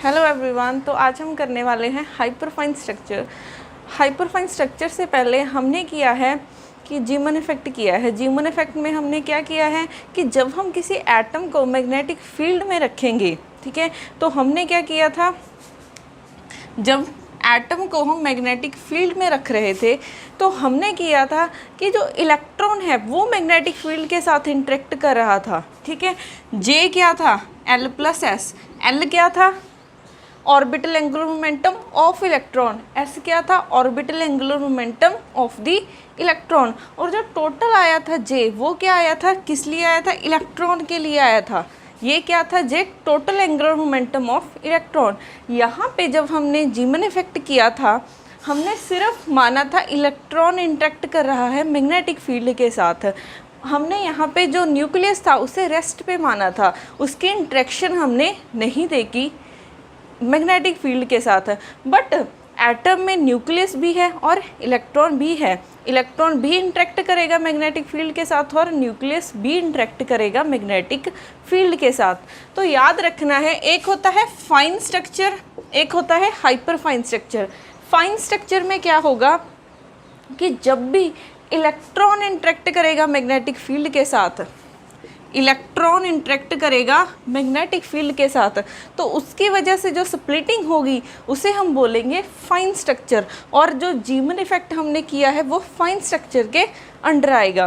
Hello everyone. तो आज हम करने वाले हैं हाइपरफाइन स्ट्रक्चर। हाइपरफाइन स्ट्रक्चर से पहले हमने किया है कि जीमन इफेक्ट किया है। जीमन इफेक्ट में हमने क्या किया है कि जब हम किसी एटम को मैग्नेटिक फील्ड में रखेंगे, ठीक है, तो हमने क्या किया था, जब एटम को हम मैग्नेटिक फील्ड में रख रहे थे तो हमने किया था कि जो इलेक्ट्रॉन है वो मैग्नेटिक फील्ड के साथ इंटरेक्ट कर रहा था, ठीक है। जे क्या था, L प्लस एस। एल क्या था, orbital angular momentum of electron. S क्या था, orbital angular momentum of the electron. और जो टोटल आया था जे, वो क्या आया था, किस लिए आया था, इलेक्ट्रॉन के लिए आया था। ये क्या था, J total angular momentum of electron. यहाँ पे जब हमने जीमन इफेक्ट किया था, हमने सिर्फ माना था इलेक्ट्रॉन इंटरेक्ट कर रहा है मैग्नेटिक फील्ड के साथ। हमने यहाँ पे जो न्यूक्लियस था उसे रेस्ट पे माना था, उसकी इंटरेक्शन हमने नहीं देखी मैग्नेटिक फील्ड के साथ। बट एटम में न्यूक्लियस भी है और इलेक्ट्रॉन भी है। इलेक्ट्रॉन भी इंटरेक्ट करेगा मैग्नेटिक फील्ड के साथ और न्यूक्लियस भी इंटरेक्ट करेगा मैग्नेटिक फील्ड के साथ। तो याद रखना है, एक होता है फाइन स्ट्रक्चर, एक होता है hyper fine structure. Fine structure में क्या होगा कि जब भी इलेक्ट्रॉन इंटरेक्ट करेगा मैग्नेटिक फील्ड के साथ, इलेक्ट्रॉन इंटरेक्ट करेगा मैग्नेटिक फील्ड के साथ, तो उसकी वजह से जो स्प्लिटिंग होगी उसे हम बोलेंगे फाइन स्ट्रक्चर। और जो जीमन इफेक्ट हमने किया है वो फाइन स्ट्रक्चर के अंडर आएगा।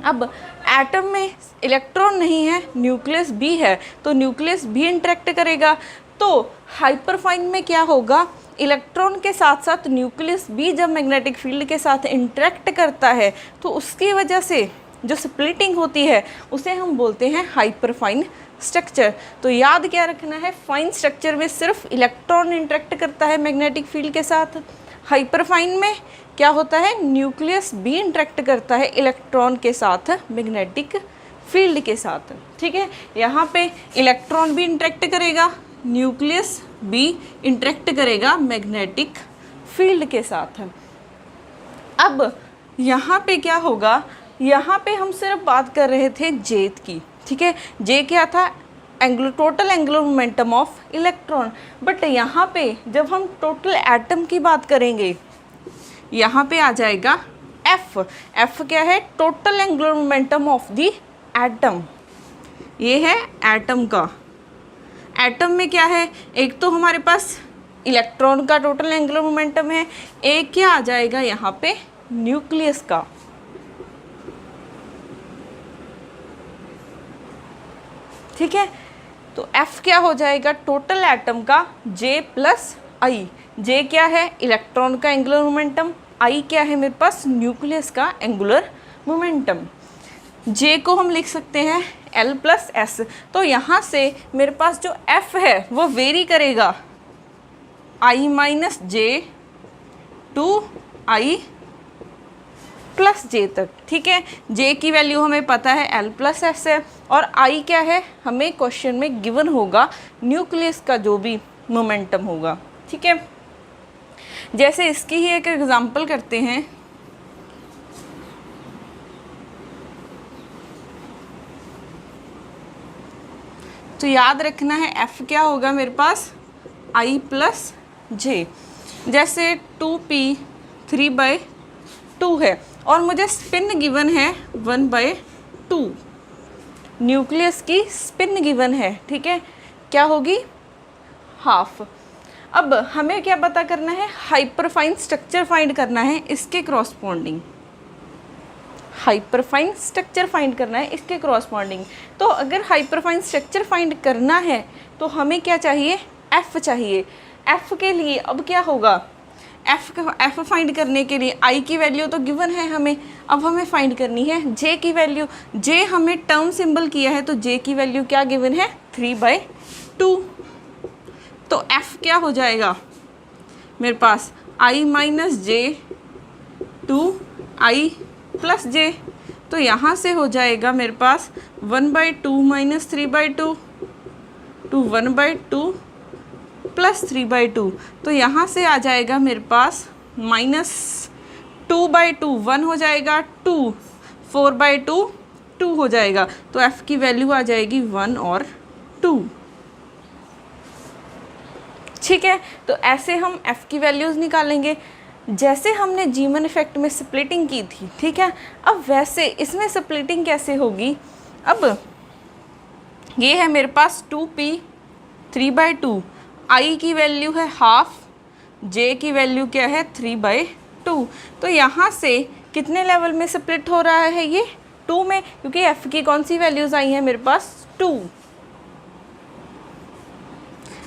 अब एटम में इलेक्ट्रॉन नहीं है, न्यूक्लियस भी है, तो न्यूक्लियस भी इंटरेक्ट करेगा। तो हाइपरफाइन में क्या होगा, इलेक्ट्रॉन के साथ साथ न्यूक्लियस भी जब मैग्नेटिक फील्ड के साथ इंटरेक्ट करता है तो उसकी वजह से जो स्प्लिटिंग होती है उसे हम बोलते हैं हाइपरफाइन स्ट्रक्चर। तो याद क्या रखना है, फाइन स्ट्रक्चर में सिर्फ इलेक्ट्रॉन इंटरेक्ट करता है मैग्नेटिक फील्ड के साथ। हाइपरफाइन में क्या होता है, न्यूक्लियस भी इंटरेक्ट करता है इलेक्ट्रॉन के साथ मैग्नेटिक फील्ड के साथ, ठीक है। यहाँ पे इलेक्ट्रॉन भी इंटरेक्ट करेगा, न्यूक्लियस भी इंटरेक्ट करेगा मैग्नेटिक फील्ड के साथ। अब यहाँ पे क्या होगा, यहाँ पे हम सिर्फ बात कर रहे थे जेथ की, ठीक है। जे क्या था, total angular momentum of electron. But यहाँ पे जब हम टोटल एटम की बात करेंगे, यहाँ पे आ जाएगा एफ। एफ क्या है, total angular momentum of the atom. ये है एटम का। एटम में क्या है, एक तो हमारे पास इलेक्ट्रॉन का टोटल एंगुलर मोमेंटम है, एक क्या आ जाएगा यहाँ पे, न्यूक्लियस का। ठीक है, तो F क्या हो जाएगा, टोटल एटम का J प्लस आई। J क्या है, इलेक्ट्रॉन का एंगुलर मोमेंटम, I क्या है मेरे पास, न्यूक्लियस का एंगुलर मोमेंटम। J को हम लिख सकते हैं L प्लस एस। तो यहाँ से मेरे पास जो F है वो वेरी करेगा I minus J to I plus J तक, ठीक है। J की वैल्यू हमें पता है L प्लस एस है, और I क्या है, हमें क्वेश्चन में गिवन होगा न्यूक्लियस का जो भी मोमेंटम होगा, ठीक है। जैसे इसकी ही एक एग्जांपल करते हैं। तो याद रखना है F क्या होगा मेरे पास, I प्लस J। जैसे 2p 3/2 है और मुझे स्पिन गिवन है 1/2, न्यूक्लियस की स्पिन गिवन है, ठीक है, क्या होगी, हाफ। अब हमें क्या पता करना है, हाइपरफाइन स्ट्रक्चर फाइंड करना है इसके क्रॉसपॉन्डिंग। हाइपरफाइन स्ट्रक्चर फाइंड करना है इसके क्रॉसपॉन्डिंग। तो अगर हाइपरफाइन स्ट्रक्चर फाइंड करना है तो हमें क्या चाहिए, एफ चाहिए। एफ के लिए अब क्या होगा, एफ फाइंड करने के लिए आई की वैल्यू तो गिवन है हमें, अब हमें फाइंड करनी है जे की वैल्यू। जे हमें टर्म सिंबल किया है तो जे की वैल्यू क्या गिवन है, 3/2। तो एफ क्या हो जाएगा मेरे पास, I minus J to I plus जे। तो यहाँ से हो जाएगा मेरे पास 1/2 माइनस 3/2 टू 1/2 प्लस 3/2। तो यहाँ से आ जाएगा मेरे पास माइनस 2/2, 1 हो जाएगा 2, 4/2 2 हो जाएगा। तो F की वैल्यू आ जाएगी 1 और 2। ठीक है, तो ऐसे हम f की वैल्यूज़ निकालेंगे जैसे हमने जीमन इफेक्ट में स्प्लिटिंग की थी। ठीक है, अब वैसे इसमें स्प्लिटिंग कैसे होगी। अब ये है मेरे पास 2p 3/2, i की वैल्यू है हाफ, j की वैल्यू क्या है 3/2। तो यहाँ से कितने लेवल में स्प्लिट हो रहा है ये 2 में, क्योंकि f की कौन सी वैल्यूज़ आई हैं मेरे पास 2।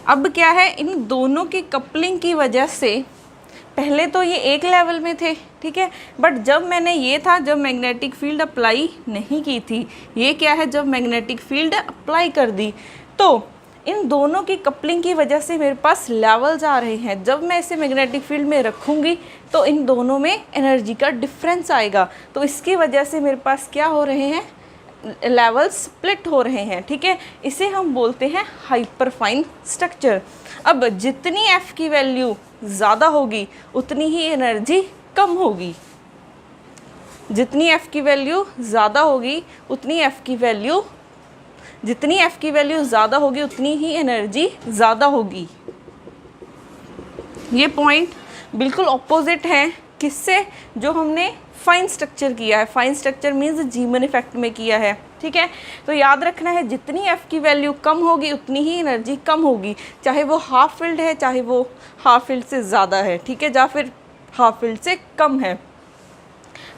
अब क्या है, इन दोनों की कपलिंग की वजह से पहले तो ये एक लेवल में थे, ठीक है, बट जब मैंने ये था जब मैग्नेटिक फील्ड अप्लाई नहीं की थी, ये क्या है जब मैग्नेटिक फील्ड अप्लाई कर दी, तो इन दोनों की कपलिंग की वजह से मेरे पास लेवल्स आ रहे हैं। जब मैं इसे मैग्नेटिक फील्ड में रखूँगी तो इन दोनों में एनर्जी का डिफरेंस आएगा, तो इसकी वजह से मेरे पास क्या हो रहे हैं, लेवल स्प्लिट हो रहे हैं। ठीक है, इसे हम बोलते हैं हाइपरफाइन स्ट्रक्चर। अब जितनी f की वैल्यू ज़्यादा होगी उतनी ही एनर्जी कम होगी, जितनी f की वैल्यू ज़्यादा होगी उतनी जितनी f की वैल्यू ज़्यादा होगी उतनी ही एनर्जी ज़्यादा होगी। ये पॉइंट बिल्कुल ऑपोजिट है किससे, जो हमने फाइन स्ट्रक्चर किया है। फाइन स्ट्रक्चर मीन्स जीमन इफेक्ट में किया है। ठीक है, तो याद रखना है जितनी f की वैल्यू कम होगी उतनी ही एनर्जी कम होगी, चाहे वो हाफ फील्ड है चाहे वो हाफ फील्ड से ज़्यादा है, ठीक है, या फिर हाफ फील्ड से कम है।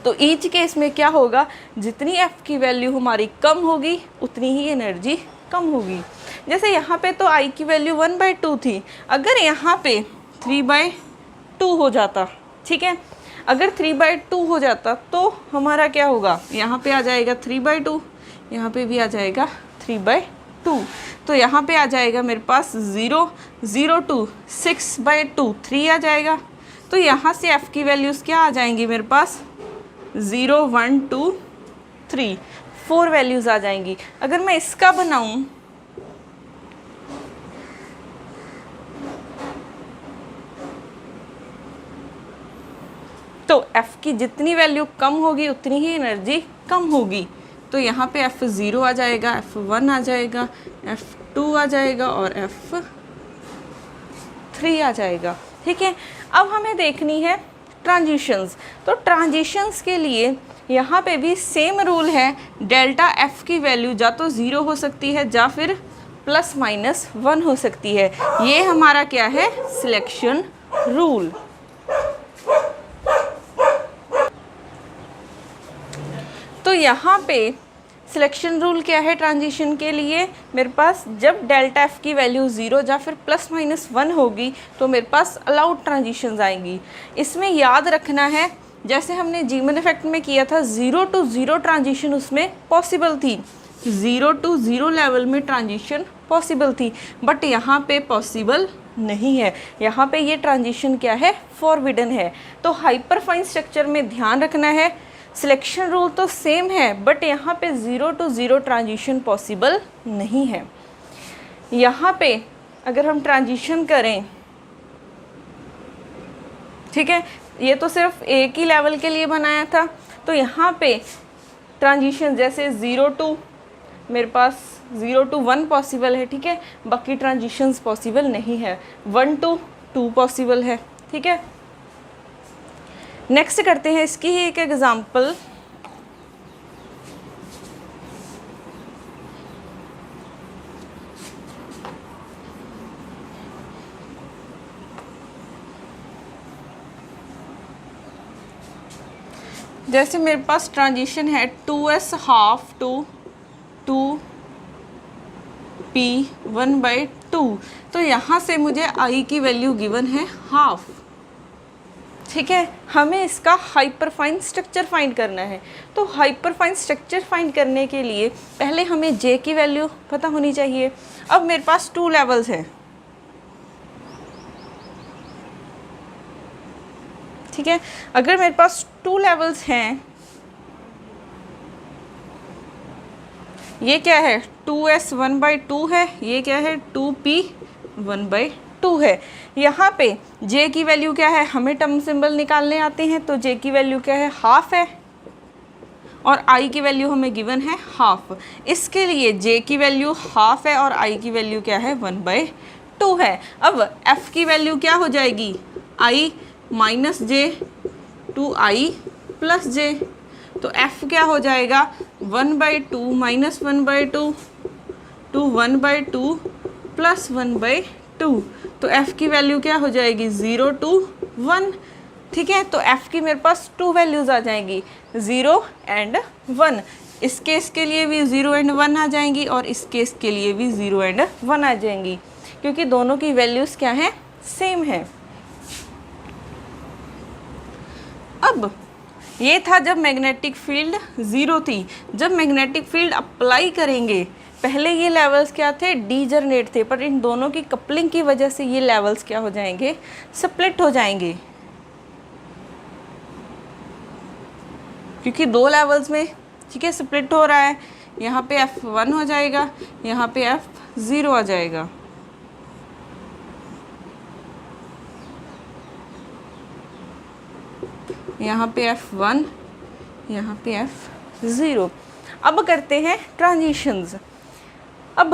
तो ईच केस में क्या होगा, जितनी f की वैल्यू हमारी कम होगी उतनी ही एनर्जी कम होगी। जैसे यहाँ पे तो i की वैल्यू 1/2 थी, अगर यहाँ पे 3/2 हो जाता, ठीक है, अगर 3/2 हो जाता तो हमारा क्या होगा, यहाँ पे आ जाएगा 3/2, यहाँ पे भी आ जाएगा 3/2, तो यहाँ पे आ जाएगा मेरे पास 0 0 2 6/2 3 आ जाएगा। तो यहाँ से f की वैल्यूज़ क्या आ जाएंगी मेरे पास 0 1 2 3 4 वैल्यूज़ आ जाएंगी। अगर मैं इसका बनाऊँ तो f की जितनी वैल्यू कम होगी उतनी ही एनर्जी कम होगी। तो यहाँ पे f0 आ जाएगा, f1 आ जाएगा, f2 आ जाएगा और f3 आ जाएगा। ठीक है, अब हमें देखनी है ट्रांजिशंस। तो ट्रांजिशंस के लिए यहाँ पे भी सेम रूल है, डेल्टा f की वैल्यू या तो 0 हो सकती है या फिर ±1 हो सकती है। ये हमारा क्या है, सिलेक्शन रूल। तो यहाँ पे सिलेक्शन रूल क्या है ट्रांजिशन के लिए, मेरे पास जब डेल्टा f की वैल्यू 0 या फिर ±1 होगी तो मेरे पास अलाउड ट्रांजिशंस आएंगी। इसमें याद रखना है जैसे हमने जीमन इफेक्ट में किया था 0 to 0 ट्रांजिशन उसमें पॉसिबल थी, 0 to 0 लेवल में ट्रांजिशन पॉसिबल थी, बट यहाँ पे पॉसिबल नहीं है। यहाँ पे ये ट्रांजिशन क्या है, फॉरबिडन है। तो हाइपरफाइन स्ट्रक्चर में ध्यान रखना है, सिलेक्शन रूल तो सेम है बट यहाँ पे 0 to 0 ट्रांजिशन पॉसिबल नहीं है। यहाँ पे अगर हम ट्रांजिशन करें, ठीक है, ये तो सिर्फ एक ही लेवल के लिए बनाया था, तो यहाँ पे ट्रांजिशन जैसे 0 to मेरे पास 0 to 1 पॉसिबल है, ठीक है, बाकी ट्रांजिशंस पॉसिबल नहीं है, 1 to 2 पॉसिबल है। ठीक है, नेक्स्ट करते हैं इसकी ही एक एग्जांपल। जैसे मेरे पास ट्रांजिशन है 2s हाफ टू 2p 1/2, तो यहाँ से मुझे i की वैल्यू गिवन है हाफ। ठीक है, हमें इसका हाइपरफाइन स्ट्रक्चर फाइंड करना है। तो हाइपरफाइन स्ट्रक्चर फाइंड करने के लिए पहले हमें j की वैल्यू पता होनी चाहिए। अब मेरे पास 2 लेवल्स हैं, ठीक है, अगर मेरे पास 2 लेवल्स हैं, ये क्या है 2s 1/2 है, ये क्या है 2p 1/2 है। यहाँ पे j की वैल्यू क्या है, हमें टर्म सिंबल निकालने आते हैं, तो j की वैल्यू क्या है, हाफ है, और i की वैल्यू हमें गिवन है हाफ। इसके लिए j की वैल्यू हाफ है और i की वैल्यू क्या है 1/2 2 है। अब f की वैल्यू क्या हो जाएगी, i minus J to I plus जे, तो f क्या हो जाएगा 1/2 माइनस 1/2 टू 1/2 प्लस 1/2, तो f की वैल्यू क्या हो जाएगी 0 to 1। ठीक है, तो f की मेरे पास 2 वैल्यूज़ आ जाएंगी 0 and 1। इस केस के लिए भी 0 and 1 आ जाएंगी और इस केस के लिए भी 0 and 1 आ जाएंगी, क्योंकि दोनों की वैल्यूज़ क्या हैं, सेम है। अब ये था जब मैग्नेटिक फील्ड 0 थी। जब मैग्नेटिक फील्ड अप्लाई करेंगे, पहले ये लेवल्स क्या थे, डीजनरेट थे, पर इन दोनों की कपलिंग की वजह से ये लेवल्स क्या हो जाएंगे, स्प्लिट हो जाएंगे, क्योंकि 2 लेवल्स में, ठीक है, स्प्लिट हो रहा है। यहाँ पे F1 हो जाएगा, यहाँ पे F0 आ जाएगा। यहाँ पे F1, यहाँ पे F0। अब करते हैं ट्रांजिशंस। अब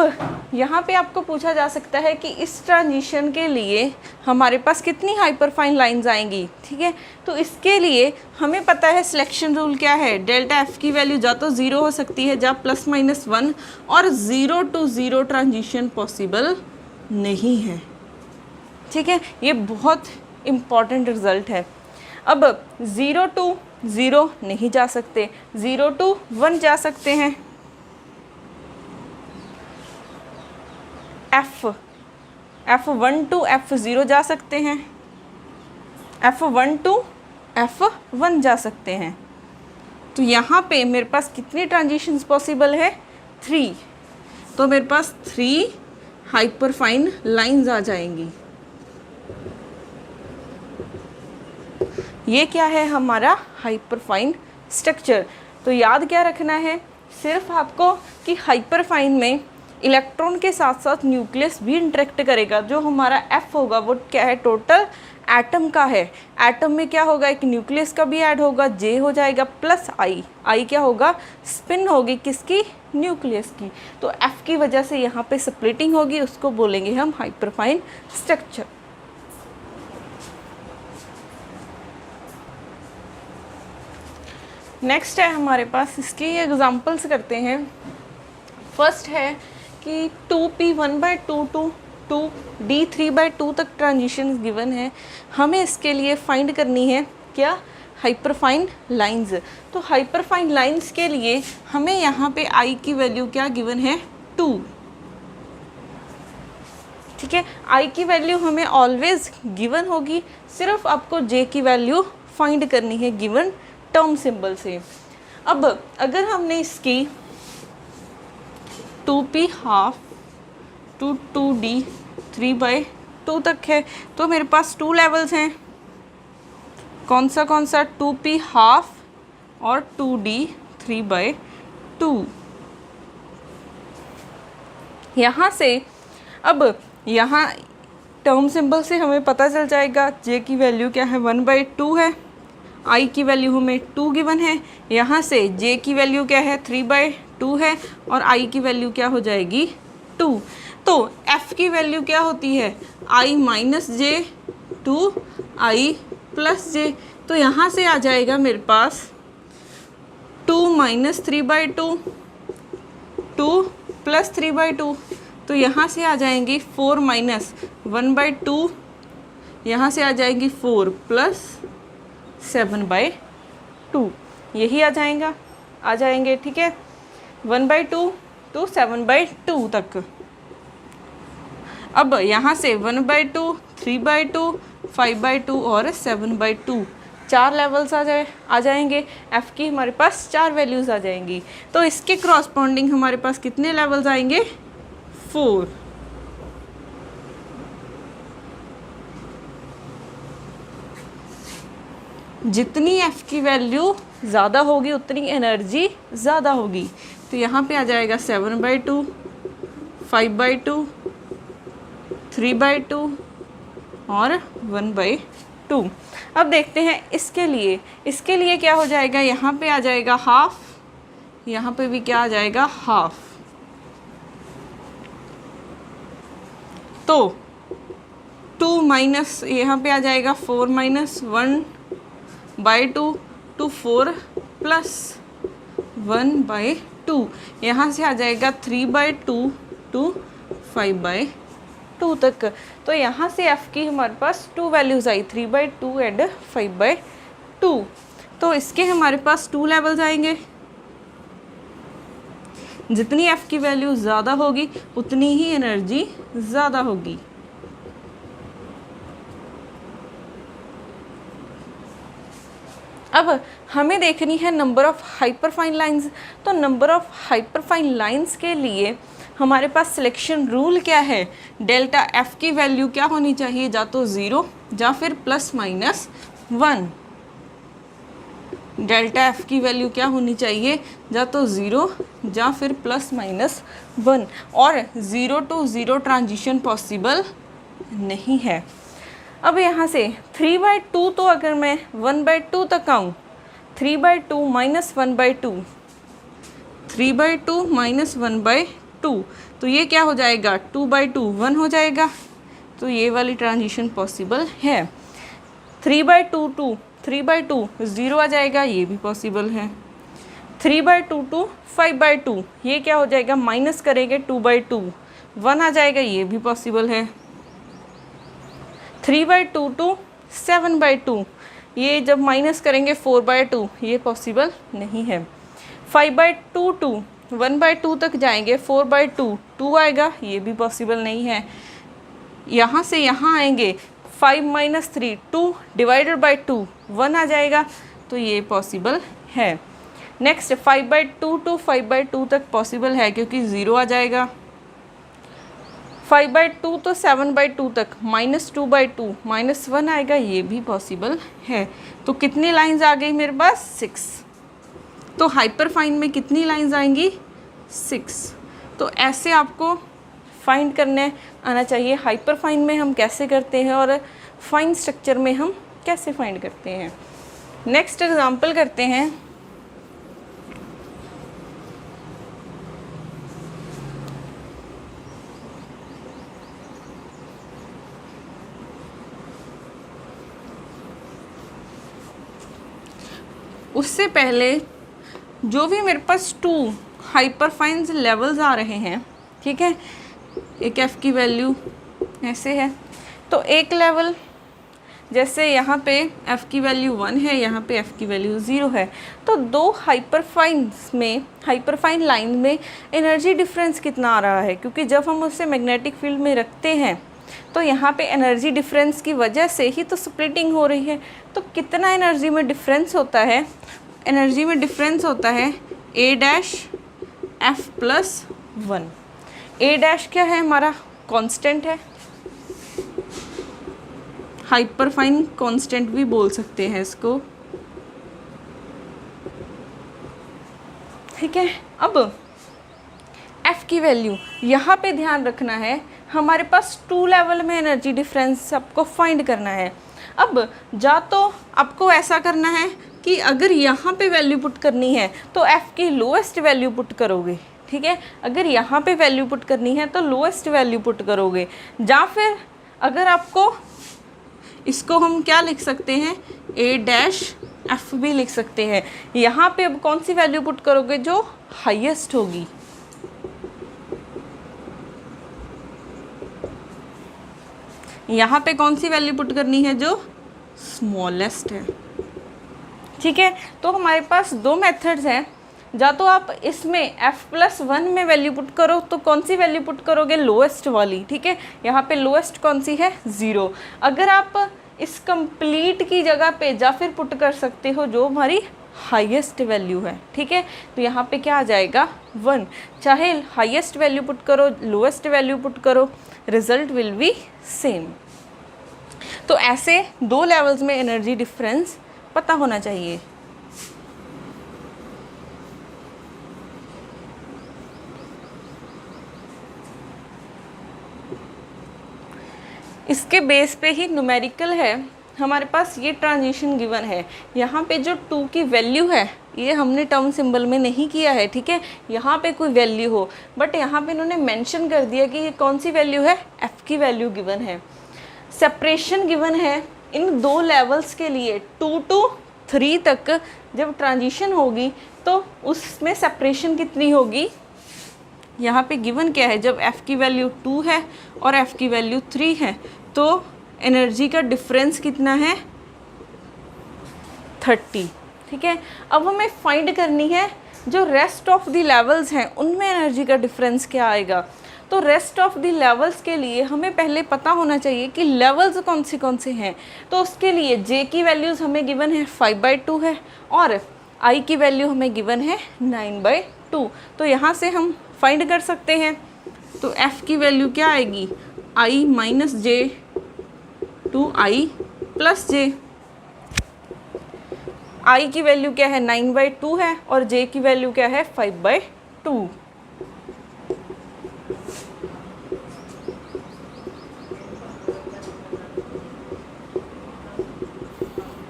यहाँ पे आपको पूछा जा सकता है कि इस ट्रांजिशन के लिए हमारे पास कितनी हाइपरफाइन लाइंस आएंगी, ठीक है। तो इसके लिए हमें पता है सिलेक्शन रूल क्या है, डेल्टा एफ की वैल्यू जा तो 0 हो सकती है, जा +-1, और 0 to 0 ट्रांजिशन पॉसिबल नहीं है, ठीक है। ये बहुत इम्पॉर्टेंट रिजल्ट है। अब 0 to 0 नहीं जा सकते, 0 to 1 जा सकते हैं। F1 to F0 जा सकते हैं, F1 to F1 जा सकते हैं। तो यहाँ पे मेरे पास कितनी ट्रांजिशंस पॉसिबल है, 3। तो मेरे पास 3 हाइपरफाइन लाइंस आ जाएंगी। ये क्या है, हमारा हाइपरफाइन स्ट्रक्चर। तो याद क्या रखना है सिर्फ आपको कि हाइपरफाइन में इलेक्ट्रॉन के साथ साथ न्यूक्लियस भी इंटरेक्ट करेगा। जो हमारा F होगा वो क्या है, टोटल एटम का है। एटम में क्या होगा, एक न्यूक्लियस का भी ऐड होगा, J हो जाएगा, प्लस I क्या होगा, स्पिन होगी किसकी, न्यूक्लियस की। तो F की वजह से यहाँ पे स्प्लिटिंग होगी, उसको बोलेंगे हम हाइपरफाइन स्ट्रक्चर। नेक्स्ट है हमारे पास, इसकी एग्जांपल्स करते हैं। फर्स्ट है कि 2p1/2 to 2d3/2 तक ट्रांजिशन गिवन है। हमें इसके लिए फाइंड करनी है क्या, हाइपरफाइन लाइंस। तो हाइपरफाइन लाइंस के लिए हमें यहाँ पे I की वैल्यू क्या गिवन है, 2, ठीक है। I की वैल्यू हमें ऑलवेज गिवन होगी, सिर्फ आपको J की वैल्यू फाइंड करनी है गिवन टर्म सिंबल से। अब अगर हमने इसकी 2p½ to 2d3/2 तक है, तो मेरे पास 2 लेवल्स हैं। कौन सा 2p½ और 2d3/2। यहाँ से अब यहाँ टर्म सिंबल से हमें पता चल जाएगा J की वैल्यू क्या है, 1/2 है, I की वैल्यू हमें 2 गिवन है। यहाँ से J की वैल्यू क्या है, 3/2 है, और I की वैल्यू क्या हो जाएगी, 2। तो F की वैल्यू क्या होती है, I minus J to I plus J। तो यहाँ से आ जाएगा मेरे पास 2 माइनस 3/2, 2 प्लस 3/2। तो यहाँ से आ जाएंगी 4 माइनस 1/2, यहाँ से आ जाएंगी 4 प्लस 7/2, यही आ जाएंगे, ठीक है, 1/2 to 7/2 तक। अब यहाँ से 1/2, 3/2, 5/2 और 7/2 4 लेवल्स आ जाएंगे। F की हमारे पास 4 वैल्यूज़ आ जाएंगी। तो इसके क्रॉसपॉन्डिंग हमारे पास कितने लेवल्स आएंगे, 4। जितनी F की वैल्यू ज़्यादा होगी उतनी एनर्जी ज़्यादा होगी। तो यहाँ पे आ जाएगा 7/2, 5/2, 3/2 और 1/2। अब देखते हैं इसके लिए क्या हो जाएगा, यहाँ पे आ जाएगा हाफ, यहाँ पे भी क्या आ जाएगा, हाफ। तो 2 माइनस यहाँ पे आ जाएगा 4 माइनस 1/2 टू 4 प्लस 1/2, यहाँ से आ जाएगा 3/2 टू 5/2 तक। तो यहाँ से f की हमारे पास 2 वैल्यूज़ आई, 3/2 एंड 5/2। तो इसके हमारे पास 2 लेवल्स आएंगे। जितनी f की वैल्यू ज़्यादा होगी उतनी ही एनर्जी ज़्यादा होगी। अब हमें देखनी है नंबर ऑफ़ हाइपरफाइन लाइंस। तो नंबर ऑफ़ हाइपरफाइन लाइंस के लिए हमारे पास सिलेक्शन रूल क्या है, डेल्टा एफ की वैल्यू क्या होनी चाहिए, या तो 0 या फिर +-1। डेल्टा एफ की वैल्यू क्या होनी चाहिए, या तो 0 या फिर +-1, और 0 to 0 ट्रांजिशन पॉसिबल नहीं है। अब यहाँ से 3/2, तो अगर मैं 1/2 तक आऊँ, 3/2 माइनस 1/2, 3/2 माइनस 1/2, तो ये क्या हो जाएगा, 2/2 1 हो जाएगा। तो ये वाली ट्रांजिशन पॉसिबल है। 3/2 टू 3/2 0 आ जाएगा, ये भी पॉसिबल है। 3/2 टू 5/2, ये क्या हो जाएगा, माइनस करेंगे 2/2 1 आ जाएगा, ये भी पॉसिबल है। 3/2 टू 7/2, ये जब माइनस करेंगे 4/2, ये पॉसिबल नहीं है। 5/2 टू 1/2 तक जाएंगे, 4/2 2 आएगा, ये भी पॉसिबल नहीं है। यहाँ से यहाँ आएंगे 5 - 3 2 डिवाइडेड बाई 2 1 आ जाएगा, तो ये पॉसिबल है। नेक्स्ट 5/2 टू 5/2 तक पॉसिबल है क्योंकि 0 आ जाएगा। 5/2 तो 7/2 तक, -2/2 -1 आएगा, ये भी पॉसिबल है। तो कितनी लाइंस आ गई मेरे पास, 6। तो हाइपरफाइन में कितनी लाइंस आएंगी, 6। तो ऐसे आपको फाइंड करने आना चाहिए। हाइपरफाइन में हम कैसे करते हैं और फाइन स्ट्रक्चर में हम कैसे फाइंड करते हैं। नेक्स्ट एग्जांपल करते हैं। उससे पहले जो भी मेरे पास 2 हाइपरफाइन्स लेवल्स आ रहे हैं, ठीक है, एक f की वैल्यू ऐसे है, तो एक लेवल जैसे यहाँ पे f की वैल्यू 1 है, यहाँ पे f की वैल्यू 0 है, तो दो हाइपरफाइन्स में, हाइपरफाइन लाइन में एनर्जी डिफरेंस कितना आ रहा है, क्योंकि जब हम उसे मैग्नेटिक फील्ड में रखते हैं तो यहाँ पे एनर्जी डिफरेंस की वजह से ही तो स्प्लिटिंग हो रही है। तो कितना एनर्जी में डिफरेंस होता है, एनर्जी में डिफरेंस होता है A-F+1। A- क्या है, हमारा कांस्टेंट है, हाइपरफाइन कांस्टेंट भी बोल सकते हैं इसको, ठीक है। अब F की वैल्यू यहाँ पे ध्यान रखना है, हमारे पास 2 लेवल में एनर्जी डिफरेंस आपको फाइंड करना है। अब या तो आपको ऐसा करना है कि अगर यहाँ पे वैल्यू पुट करनी है तो F की लोएस्ट वैल्यू पुट करोगे, ठीक है। अगर यहाँ पे वैल्यू पुट करनी है तो लोएस्ट वैल्यू पुट करोगे, या फिर अगर आपको इसको हम क्या लिख सकते हैं, A-F भी लिख सकते हैं। यहाँ पे अब कौन सी वैल्यू पुट करोगे, जो हाईएस्ट होगी। यहाँ पे कौन सी वैल्यू पुट करनी है, जो स्मॉलेस्ट है, ठीक है। तो हमारे पास 2 मेथड्स हैं, या तो आप इसमें F+1 में वैल्यू पुट करो, तो कौन सी वैल्यू पुट करोगे, लोएस्ट वाली, ठीक है। यहाँ पे लोएस्ट कौन सी है, 0। अगर आप इस कंप्लीट की जगह पे या फिर पुट कर सकते हो जो हमारी हाईएस्ट वैल्यू है, ठीक है। तो यहाँ पे क्या आ जाएगा, 1। चाहे हाईएस्ट वैल्यू पुट करो, लोएस्ट वैल्यू पुट करो, रिजल्ट विल बी सेम। तो ऐसे 2 लेवल्स में एनर्जी डिफरेंस पता होना चाहिए। इसके बेस पे ही न्यूमेरिकल है, हमारे पास ये ट्रांजिशन गिवन है। यहाँ पे जो 2 की वैल्यू है, ये हमने टर्म सिंबल में नहीं किया है, ठीक है। यहाँ पे कोई वैल्यू हो, बट यहाँ पे इन्होंने मेंशन कर दिया कि ये कौन सी वैल्यू है, f की वैल्यू गिवन है। सेपरेशन गिवन है इन दो लेवल्स के लिए 2 to 3 तक जब ट्रांजिशन होगी तो उसमें सेपरेशन कितनी होगी, यहाँ पे गिवन क्या है, जब f की वैल्यू 2 है और f की वैल्यू 3 है तो एनर्जी का डिफरेंस कितना है 30। ठीक है, अब हमें फाइंड करनी है जो रेस्ट ऑफ द लेवल्स हैं उनमें एनर्जी का डिफरेंस क्या आएगा। तो रेस्ट ऑफ द लेवल्स के लिए हमें पहले पता होना चाहिए कि लेवल्स कौन से हैं। तो उसके लिए j की वैल्यूज़ हमें गिवन है 5/2 है और i की वैल्यू हमें गिवन है 9/2। तो यहाँ से हम फाइंड कर सकते हैं। तो f की वैल्यू क्या आएगी, i minus j to i plus j। i की वैल्यू क्या है 9/2 है और j की वैल्यू क्या है 5/2।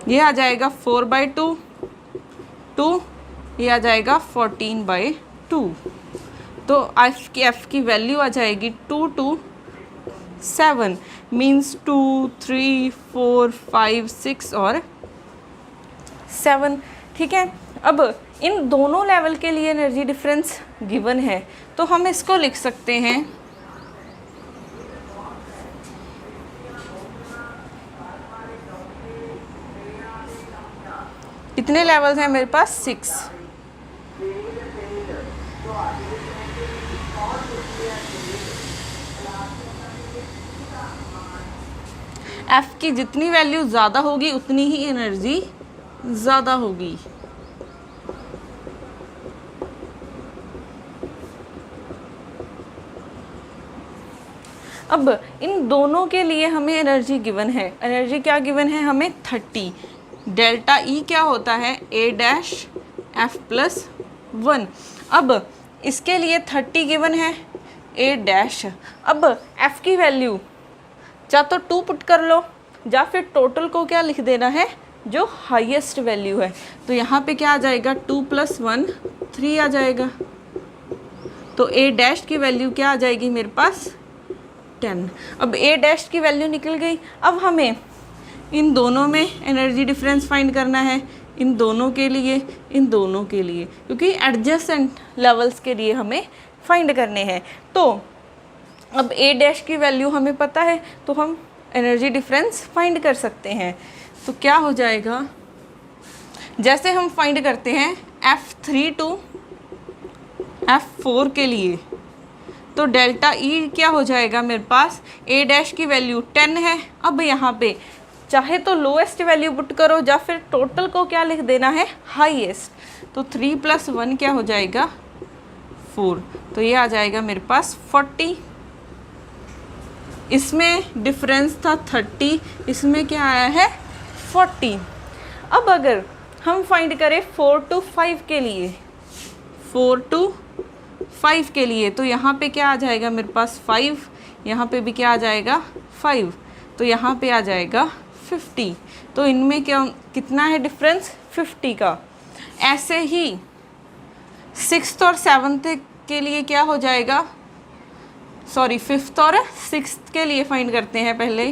ये आ जाएगा 4/2 2, ये आ जाएगा 14/2। तो f की वैल्यू आ जाएगी 2 to 7 मीन्स 2 3 4 5 6 और 7। ठीक है, अब इन दोनों लेवल के लिए एनर्जी डिफरेंस गिवन है तो हम इसको लिख सकते हैं कितने लेवल्स हैं मेरे पास 6। F की जितनी वैल्यू ज़्यादा होगी उतनी ही एनर्जी ज़्यादा होगी। अब इन दोनों के लिए हमें एनर्जी गिवन है, एनर्जी क्या गिवन है हमें 30। डेल्टा E क्या होता है A डैश F प्लस 1। अब इसके लिए 30 गिवन है A डैश। अब F की वैल्यू या तो 2 पुट कर लो या फिर टोटल को क्या लिख देना है जो हाईएस्ट वैल्यू है। तो यहाँ पे क्या आ जाएगा 2 + 1 3 आ जाएगा। तो A डैश की वैल्यू क्या आ जाएगी मेरे पास 10। अब A डैश की वैल्यू निकल गई। अब हमें इन दोनों में एनर्जी डिफरेंस फाइंड करना है, इन दोनों के लिए, इन दोनों के लिए, क्योंकि एडजेसेंट लेवल्स के लिए हमें फाइंड करने हैं। तो अब A डैश की वैल्यू हमें पता है तो हम एनर्जी डिफरेंस फाइंड कर सकते हैं। तो क्या हो जाएगा, जैसे हम फाइंड करते हैं F3 to F4 के लिए, तो डेल्टा E क्या हो जाएगा मेरे पास, A डैश की वैल्यू 10 है। अब यहाँ पे चाहे तो लोएस्ट वैल्यू पुट करो या फिर टोटल को क्या लिख देना है हाईएस्ट। तो 3 + 1 क्या हो जाएगा 4। तो ये आ जाएगा मेरे पास 40। इसमें डिफरेंस था 30, इसमें क्या आया है 40। अब अगर हम फाइंड करें 4 to 5 के लिए, 4 to 5 के लिए, तो यहाँ पे क्या आ जाएगा मेरे पास 5, यहाँ पे भी क्या आ जाएगा 5, तो यहाँ पे आ जाएगा 50। तो इनमें क्या कितना है डिफरेंस 50 का। ऐसे ही 6th और 7th के लिए क्या हो जाएगा, सॉरी 5th और 6th के लिए फाइंड करते हैं पहले।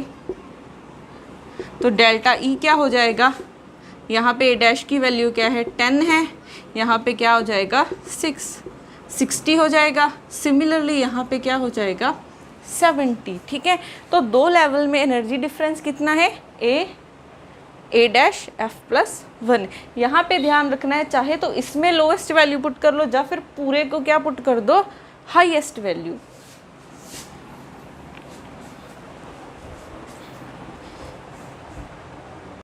तो डेल्टा E क्या हो जाएगा, यहाँ पे A डैश की वैल्यू क्या है 10 है, यहाँ पे क्या हो जाएगा 60 हो जाएगा। सिमिलरली यहाँ पे क्या हो जाएगा 70। ठीक है, तो दो लेवल में एनर्जी डिफरेंस कितना है A डैश F प्लस 1। यहाँ पे ध्यान रखना है, चाहे तो इसमें लोएस्ट वैल्यू पुट कर लो या फिर पूरे को क्या पुट कर दो हाईएस्ट वैल्यू।